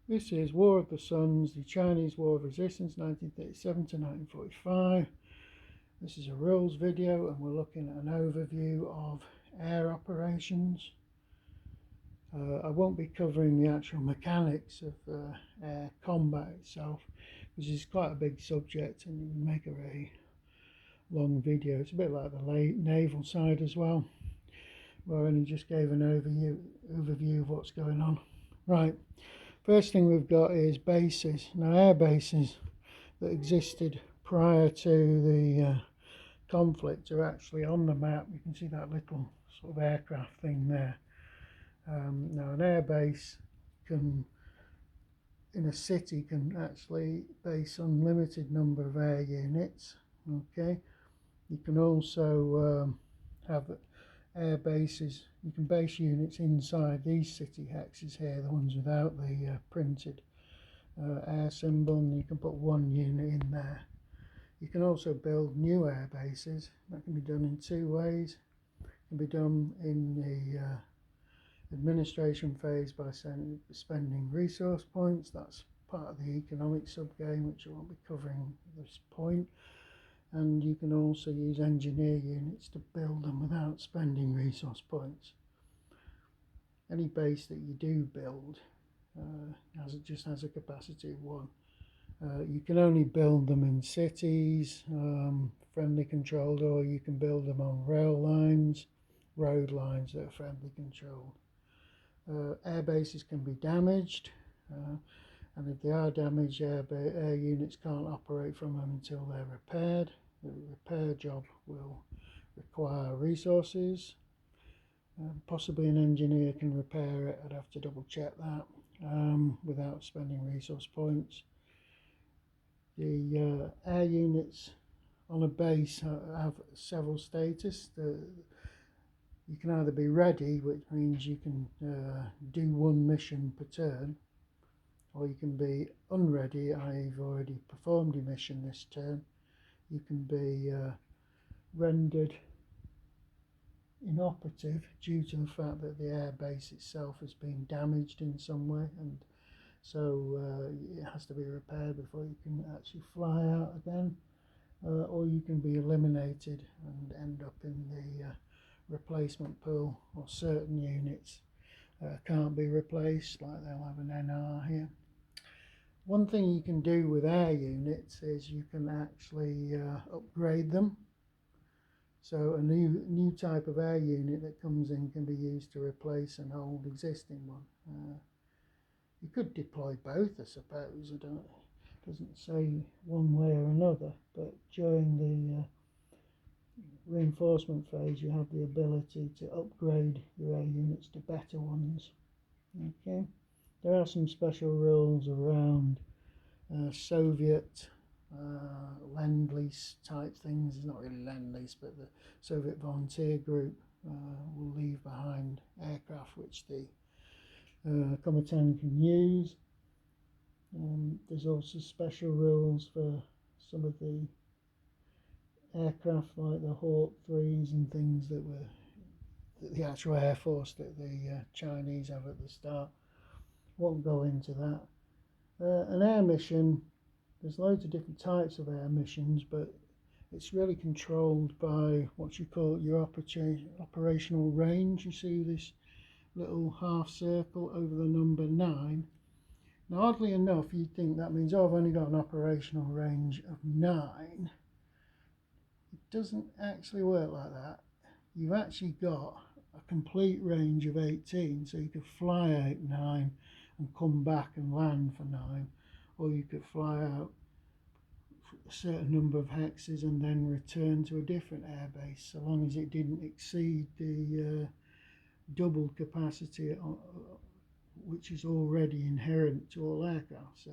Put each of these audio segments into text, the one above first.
This is War of the Suns, the Chinese War of Resistance 1937 to 1945. This is a rules video and we're looking at an overview of air operations. I won't be covering the actual mechanics of air combat itself, which is quite a big subject and you can make a very long video. It's a bit like the naval side as well, where I only just gave an overview of what's going on. Right. First thing we've got is bases. Now, air bases that existed prior to the conflict are actually on the map. You can see that little sort of aircraft thing there. Now, an air base in a city can actually base unlimited number of air units. Okay, you can also have air bases. You can base units inside these city hexes here, the ones without the printed air symbol, and you can put one unit in there. You can also build new air bases. That can be done in two ways. It can be done in the administration phase by spending resource points. That's part of the economic sub-game, which I won't be covering at this point. And you can also use engineer units to build them without spending resource points. Any base that you do build just has a capacity of 1. You can only build them in cities, friendly controlled, or you can build them on rail lines, road lines that are friendly controlled. Air bases can be damaged, and if they are damaged, air units can't operate from them until they're repaired. The repair job will require resources. Possibly an engineer can repair it. I'd have to double check that without spending resource points. The air units on a base have several status. You can either be ready, which means you can do one mission per turn, or you can be unready, i.e. you've already performed your mission this turn. You can be rendered inoperative due to the fact that the air base itself has been damaged in some way, and so it has to be repaired before you can actually fly out again, or you can be eliminated and end up in the replacement pool, or certain units can't be replaced, like they'll have an NR here. One thing you can do with air units is you can actually upgrade them. So a new type of air unit that comes in can be used to replace an old existing one. You could deploy both, I suppose. It doesn't say one way or another, but during the reinforcement phase you have the ability to upgrade your air units to better ones. Okay, there are some special rules around Soviet Lend-Lease type things. It's not really Lend-Lease, but the Soviet volunteer group will leave behind aircraft which the Comintern can use. There's also special rules for some of the aircraft like the Hawk 3s and things that were the actual Air Force that the Chinese have at the start. Won't go into that. An air mission, there's loads of different types of air missions, but it's really controlled by what you call your operational range. You see this little half circle over the number 9. Now, oddly enough, you'd think that means, oh, I've only got an operational range of 9. It doesn't actually work like that. You've actually got a complete range of 18, so you could fly out 9 and come back and land for 9, or you could fly out a certain number of hexes and then return to a different airbase, so long as it didn't exceed the double capacity which is already inherent to all aircraft. So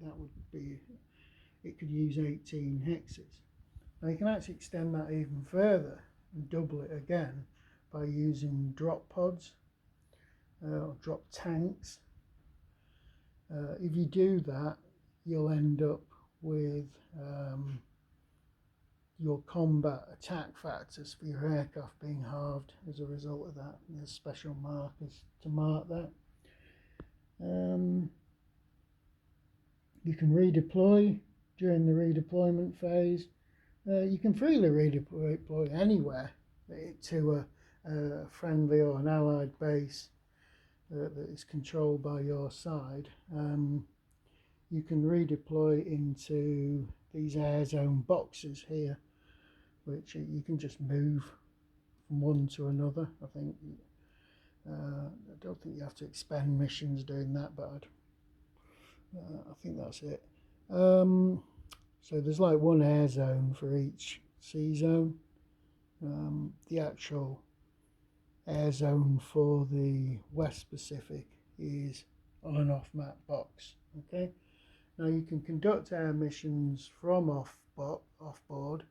that would be, it could use 18 hexes. Now you can actually extend that even further and double it again by using drop pods or drop tanks. If you do that, you'll end up with your combat attack factors for your aircraft being halved as a result of that. There's special markers to mark that. You can redeploy during the redeployment phase. You can freely redeploy anywhere to a friendly or an allied base that is controlled by your side. You can redeploy into these air zone boxes here, which you can just move from one to another. I don't think you have to expend missions doing that, but I think that's it. So there's like one air zone for each sea zone. The actual air zone for the West Pacific is on an off-map box. Okay. Now you can conduct air missions from off board.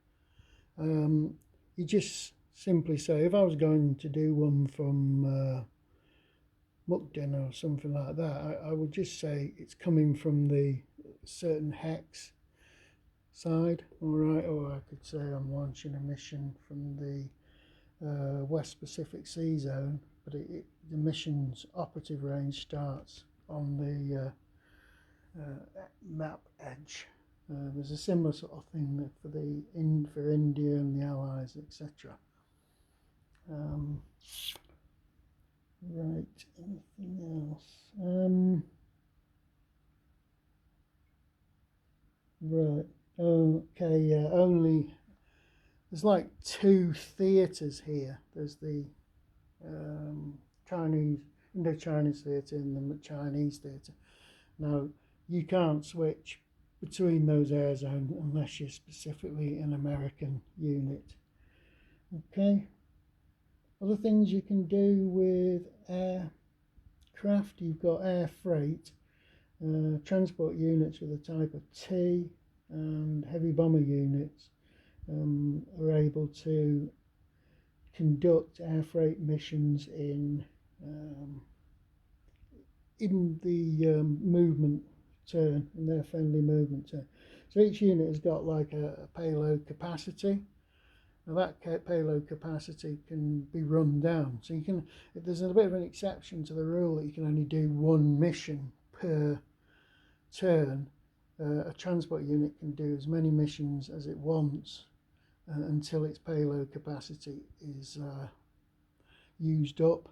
You just simply say, if I was going to do one from Mukden or something like that, I would just say it's coming from the certain hex side, all right, or I could say I'm launching a mission from the West Pacific Sea Zone, but the mission's operative range starts on the map edge. There's a similar sort of thing for India and the Allies, etc. Right, anything else? Right, okay, yeah, only there's like two theatres here. There's the Indo-Chinese theatre and the Chinese theatre. Now, you can't switch between those air zones unless you're specifically an American unit. Okay. Other things you can do with aircraft, you've got air freight, transport units with a type of T, and heavy bomber units are able to conduct air freight missions in the movement turn, in their friendly movement turn. So each unit has got like a payload capacity. Now that payload capacity can be run down. So there's a bit of an exception to the rule that you can only do one mission per turn. A transport unit can do as many missions as it wants until its payload capacity is used up.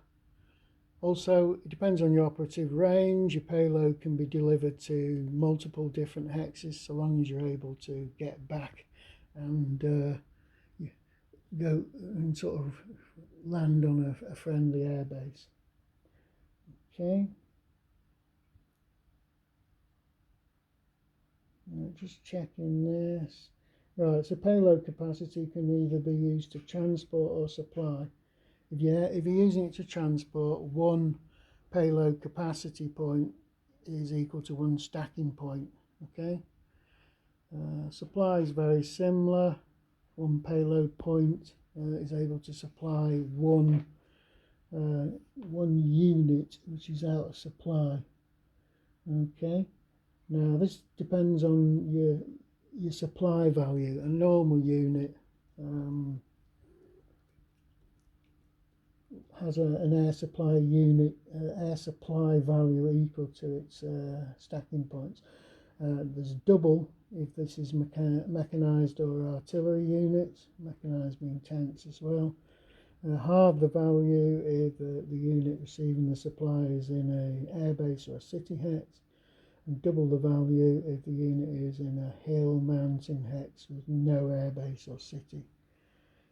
Also, it depends on your operative range. Your payload can be delivered to multiple different hexes so long as you're able to get back and go and sort of land on a friendly airbase. Okay. Just checking this. Right, so payload capacity can either be used to transport or supply. If you're using it to transport, one payload capacity point is equal to one stacking point. Okay. Supply is very similar. One payload point is able to supply one unit which is out of supply. Okay. Now this depends on your supply value. A normal unit has an air supply unit, air supply value equal to its stacking points. There's double if this is mechanized or artillery units, mechanized being tanks as well. Halve the value if the unit receiving the supply is in an airbase or a city hex, and double the value if the unit is in a hill mountain hex with no airbase or city.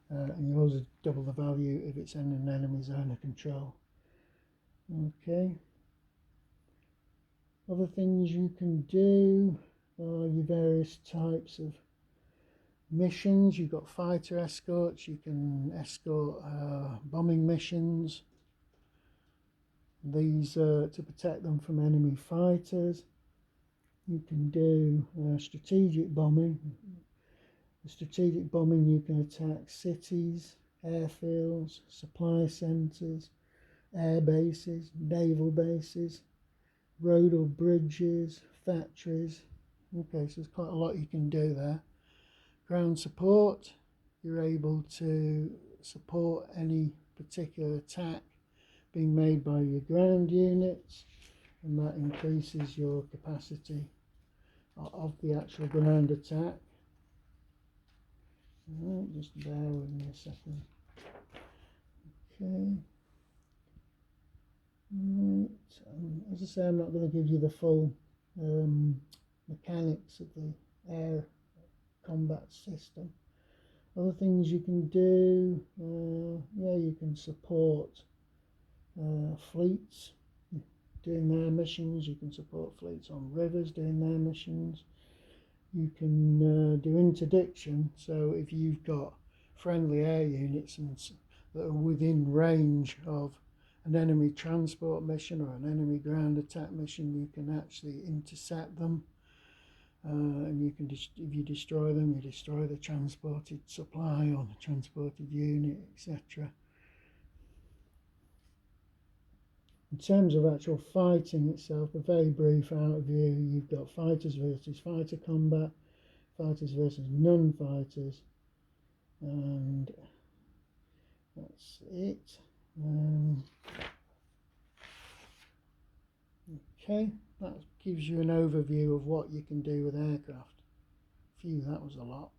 And you also double the value if it's in an enemy zone of control. Okay. Other things you can do are your various types of missions. You've got fighter escorts. You can escort bombing missions. These to protect them from enemy fighters. You can do strategic bombing. With strategic bombing, you can attack cities, airfields, supply centres, air bases, naval bases, road or bridges, factories. Okay, so there's quite a lot you can do there. Ground support, you're able to support any particular attack being made by your ground units, and that increases your capacity of the actual ground attack. Right, just bear with me a second. Okay. Right. As I say, I'm not going to give you the full mechanics of the air combat system. Other things you can do, yeah, you can support fleets doing their missions. You can support fleets on rivers doing their missions. You can do interdiction, so if you've got friendly air units that are within range of an enemy transport mission or an enemy ground attack mission, you can actually intercept them. And you can, if you destroy them, you destroy the transported supply or the transported unit, etc. In terms of actual fighting itself, a very brief overview, you've got fighters versus fighter combat, fighters versus non-fighters, and that's it. Okay, that gives you an overview of what you can do with aircraft. Phew, that was a lot.